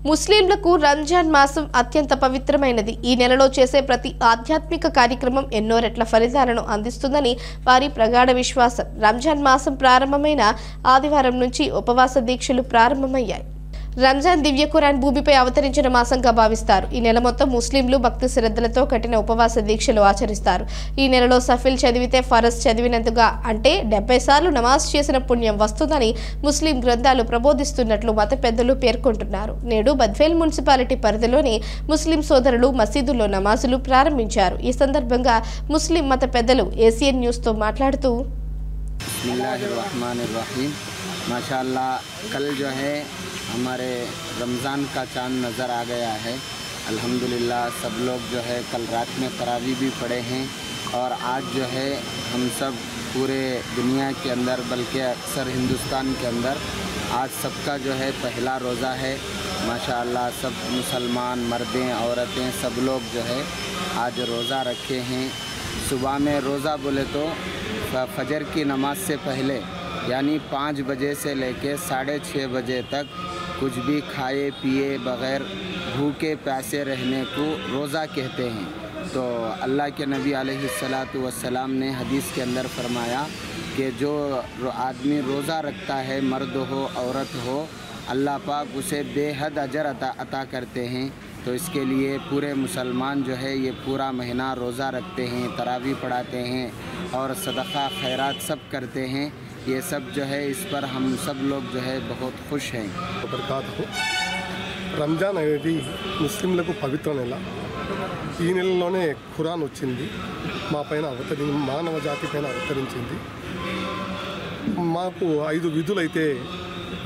ముస్లింలకు రంజాన్ మాసం అత్యంత పవిత్రమైనది. ఈ నెలలో చేసే ప్రతి ఆధ్యాత్మిక కార్యక్రమం ఎన్నో రెట్ల ఫలితాలను అందిస్తుందని వారి ప్రగాఢ విశ్వాసం. రంజాన్ మాసం ప్రారంభమైన ఆదివారం నుంచి ఉపవాస దీక్షలు ప్రారంభమయ్యాయి. రంజాన్ దివ్య ఖురాన్ భూమిపై అవతరించిన మాసంగా భావిస్తారు. ఈ నెల మొత్తం ముస్లింలు భక్తి శ్రద్ధలతో కఠిన ఉపవాస దీక్షలు ఆచరిస్తారు. ఈ నెలలో సఫిల్ చదివితే ఫరజ్ చదివినందుగా అంటే 70 సార్లు నమాజ్ చేసిన పుణ్యం వస్తుందని ముస్లిం గ్రంథాలు ప్రబోధిస్తున్నట్లు మత పెద్దలు పేర్కొంటున్నారు. నేడు బద్వేల్ మున్సిపాలిటీ పరిధిలోని ముస్లిం సోదరులు మసీదుల్లో నమాజులు ప్రారంభించారు. ఈ సందర్భంగా ముస్లిం మత పెద్దలు ఏసియన్ న్యూస్ తో మాట్లాడుతూ माशाअल्लाह कल जो है हमारे रमज़ान का चांद नज़र आ गया है। अल्हम्दुलिल्लाह सब लोग जो है कल रात में तरावी भी पढ़े हैं और आज जो है हम सब पूरे दुनिया के अंदर बल्कि अक्सर हिंदुस्तान के अंदर आज सबका जो है पहला रोज़ा है। माशाअल्लाह सब मुसलमान मर्दें औरतें सब लोग जो है आज रोज़ा रखे हैं। सुबह में रोज़ा बोले तो फजर की नमाज से पहले यानी 5 बजे से लेके 6:30 बजे तक कुछ भी खाए पिए बग़ैर भूखे प्यासे रहने को रोज़ा कहते हैं। तो अल्लाह के नबी अलैहिस्सलातु वस्सलाम ने हदीस के अंदर फरमाया कि जो आदमी रोज़ा रखता है मर्द हो औरत हो अल्लाह पाक उसे बेहद अजर अता करते हैं। तो इसके लिए पूरे मुसलमान जो है ये पूरा महीना रोज़ा रखते हैं, तरावी पढ़ाते हैं और सदक़ा खैरात सब करते हैं। ये सब जो है इस पर हम सब लोग जो है बहुत खुश हैं। రంజాన్ అనేది ముస్లింలకు పవిత్ర నెల. ఈ నెలలోనే ఖురాన్ వచ్చింది, మానవ జాతి పైన అవతరించింది. మాకు 5 విధులైతే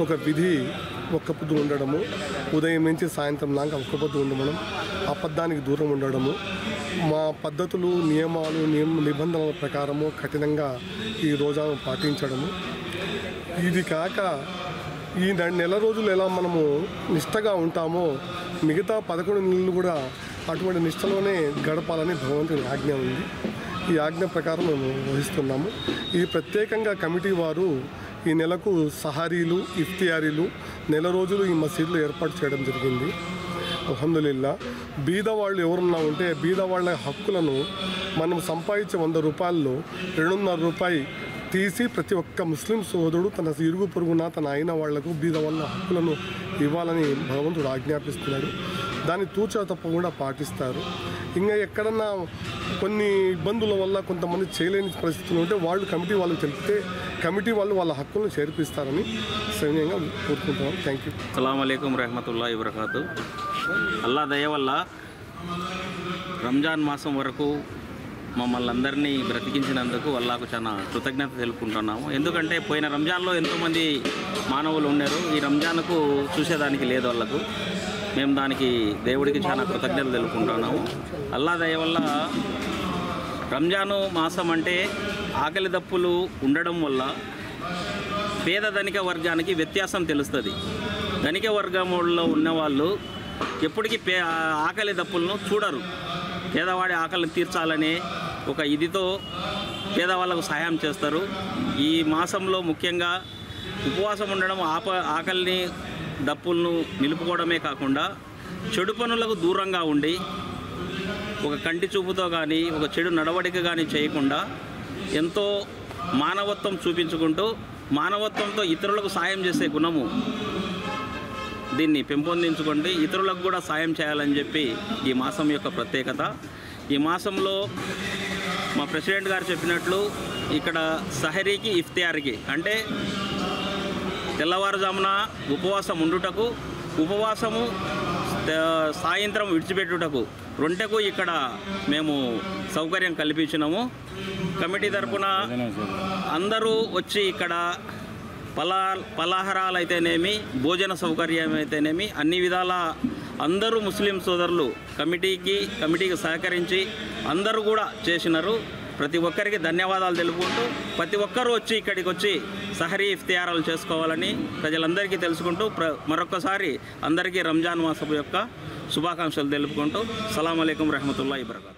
ఒక విధి ఒక్క పొద్దు ఉండడము, ఉదయం నుంచి సాయంత్రం దాకా ఒక్క పొద్దు ఉండడం, అబద్ధానికి దూరం ఉండడము, మా పద్ధతులు నియమాలు నిబంధనల ప్రకారము కఠినంగా ఈ రోజాను పాటించడము. ఇది కాక ఈ నెల రోజులు ఎలా మనము నిష్టగా ఉంటామో మిగతా 11 నెలలు కూడా అటువంటి నిష్టలోనే గడపాలని భగవంతుని ఆజ్ఞ ఉంది. ఈ ఆజ్ఞ ప్రకారం మేము వహిస్తున్నాము. ఈ ప్రత్యేకంగా కమిటీ వారు ఈ నెలకు సహారీలు ఇఫ్తియారీలు నెల రోజులు ఈ మసీదులో ఏర్పాటు చేయడం జరిగింది. అల్హమ్దులిల్లా బీదవాళ్ళు ఎవరున్నా ఉంటే బీదవాళ్ళ హక్కులను మనం సంపాదించే 100 రూపాయల్లో 2.5 రూపాయి తీసి ప్రతి ఒక్క ముస్లిం సోదరుడు తన ఇరుగు పొరుగున తన అయిన వాళ్లకు బీదవాళ్ళ హక్కులను ఇవ్వాలని భగవంతుడు ఆజ్ఞాపిస్తున్నాడు. దాన్ని తూచా తప్పకుండా పాటిస్తారు. ఇంకా ఎక్కడన్నా కొన్ని ఇబ్బందుల వల్ల కొంతమంది చేయలేని పరిస్థితులు ఉంటే వాళ్ళు కమిటీ వాళ్ళకి తెలిపితే కమిటీ వాళ్ళు వాళ్ళ హక్కులను చేర్పిస్తారని సవినయంగా కోరుకుంటున్నాం. Thank you. అస్సలాము అలైకుం రహమతుల్లాహి వబరకాతు. అల్లా దయ వల్ల రంజాన్ మాసం వరకు మమ్మల్ని అందరినీ బ్రతికించినందుకు అల్లాకు చాలా కృతజ్ఞత తెలుపుకుంటున్నాము. ఎందుకంటే పోయిన రంజాన్లో ఎంతోమంది మానవులు ఉన్నారు, ఈ రంజాన్కు చూసేదానికి లేదు వాళ్ళకు. మేము దానికి దేవుడికి చాలా కృతజ్ఞతలు తెలుపుకుంటున్నాము. అల్లా దయ వల్ల రంజాను మాసం అంటే ఆకలి దప్పులు ఉండడం వల్ల పేద ధనిక వర్గానికి వ్యత్యాసం తెలుస్తుంది. ధనిక వర్గంలో ఉన్నవాళ్ళు ఎప్పటికీ ఆకలి దప్పులను చూడరు. పేదవాడి ఆకలిని తీర్చాలనే ఒక ఇదితో పేదవాళ్ళకు సహాయం చేస్తారు. ఈ మాసంలో ముఖ్యంగా ఉపవాసం ఉండడం ఆకలిని దప్పులను నిలుపుకోవడమే కాకుండా చెడు పనులకు దూరంగా ఉండి ఒక కంటి చూపుతో కానీ ఒక చెడు నడవడిక కానీ చేయకుండా ఎంతో మానవత్వం చూపించుకుంటూ మానవత్వంతో ఇతరులకు సాయం చేసే గుణము దీన్ని పెంపొందించుకోండి, ఇతరులకు కూడా సాయం చేయాలని చెప్పి ఈ మాసం యొక్క ప్రత్యేకత. ఈ మాసంలో మా ప్రెసిడెంట్ గారు చెప్పినట్లు ఇక్కడ సహరీకి ఇఫ్తియార్కి అంటే తెల్లవారుజామున ఉపవాసం ఉండుటకు, ఉపవాసము సాయంత్రం విడిచిపెట్టుటకు రెండకు ఇక్కడ మేము సౌకర్యం కల్పించినాము. కమిటీ తరఫున అందరూ వచ్చి ఇక్కడ పలహారాలు అయితేనేమి భోజన సౌకర్యం అయితేనేమి అన్ని విధాల అందరూ ముస్లిం సోదరులు కమిటీకి సహకరించి అందరూ కూడా చేసినారు. ప్రతి ఒక్కరికి ధన్యవాదాలు తెలుపుకుంటూ ప్రతి ఒక్కరూ వచ్చి ఇక్కడికి వచ్చి సహరీ ఇఫ్తియారాలు చేసుకోవాలని ప్రజలందరికీ తెలుసుకుంటూ మరొకసారి అందరికీ రంజాన్ మాసం యొక్క శుభాకాంక్షలు తెలుపుకుంటూ అస్సలాము అలైకుం రహమతుల్లాహి వబరకాతుహు.